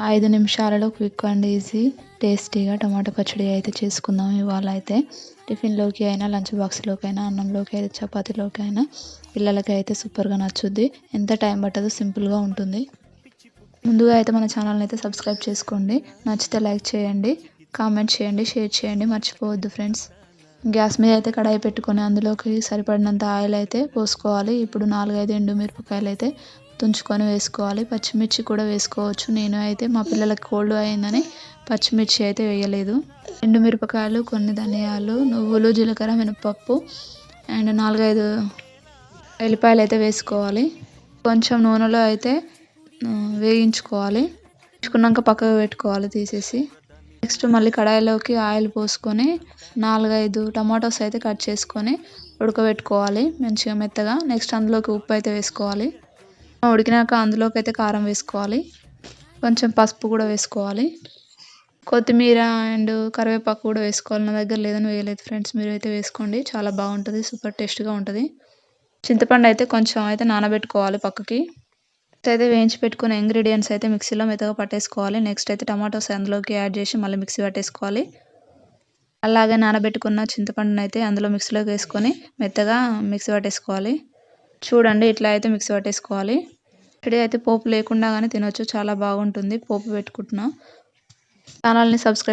5 నిమిషాలలో quick and easy టేస్టీగా టమాటా పచ్చడి అయితే చేసుకుందాం ఇవాళ అయితే. టిఫిన్‌లోకి అయినా, లంచ్ బాక్స్‌లోకి అయినా, అన్నంలోకి అయితే, చపాతీలోకి అయినా పిల్లలకి అయితే సూపర్‌గా నచ్చుద్ది. ఎంత టైం పట్టదు, సింపుల్‌గా ఉంటుంది. ముందుగా అయితే మన ఛానల్‌ని అయితే సబ్స్క్రైబ్ చేసుకోండి. నచ్చితే లైక్ చేయండి, కామెంట్ చేయండి, షేర్ చేయండి మర్చిపోవద్దు ఫ్రెండ్స్. గ్యాస్ మీద అయితే కడాయి పెట్టుకొని అందులోకి సరిపడినంత ఆయిల్ అయితే పోసుకోవాలి. ఇప్పుడు 4, 5 ఎండుమిరపకాయలు అయితే తుంచుకొని వేసుకోవాలి. పచ్చిమిర్చి కూడా వేసుకోవచ్చు. నేను అయితే మా పిల్లలకి కోల్డ్ అయిందని పచ్చిమిర్చి అయితే వేయలేదు. ఎండుమిరపకాయలు, కొన్ని ధనియాలు, నువ్వులు, జీలకర్ర, మినపప్పు అండ్ 4, 5 ఎల్లిపాయలు అయితే వేసుకోవాలి. కొంచెం నూనెలో అయితే వేయించుకోవాలి. వేయించుకున్నాక పక్కకు పెట్టుకోవాలి తీసేసి. నెక్స్ట్ మళ్ళీ కడాయిలోకి ఆయిల్ పోసుకొని 4, 5 టమాటోస్ అయితే కట్ చేసుకొని ఉడకబెట్టుకోవాలి మంచిగా మెత్తగా. నెక్స్ట్ అందులోకి ఉప్పు అయితే వేసుకోవాలి. ఉడికినాక అందులోకి అయితే కారం వేసుకోవాలి. కొంచెం పసుపు కూడా వేసుకోవాలి. కొత్తిమీర అండ్ కరివేపాకు కూడా వేసుకోవాలి. నా దగ్గర లేదని వేయలేదు ఫ్రెండ్స్, మీరు అయితే వేసుకోండి, చాలా బాగుంటుంది, సూపర్ టేస్ట్గా ఉంటుంది. చింతపండు అయితే కొంచెం అయితే నానబెట్టుకోవాలి పక్కకి. అయితే వేయించి పెట్టుకున్న ఇంగ్రీడియంట్స్ అయితే మిక్సీలో మెత్తగా పట్టేసుకోవాలి. నెక్స్ట్ అయితే టమాటోస్ అందులోకి యాడ్ చేసి మళ్ళీ మిక్సీ పట్టేసుకోవాలి. అలాగే నానబెట్టుకున్న చింతపండును అయితే అందులో మిక్సీలోకి వేసుకొని మెత్తగా మిక్సీ పట్టేసుకోవాలి. చూడండి, ఇట్లా అయితే మిక్సీ పట్టేసుకోవాలి. పచ్చడి అయితే పోపు లేకుండా కానీ తినొచ్చు, చాలా బాగుంటుంది. పోపు పెట్టుకుంటున్నా. ఛానల్ని సబ్స్క్రైబ్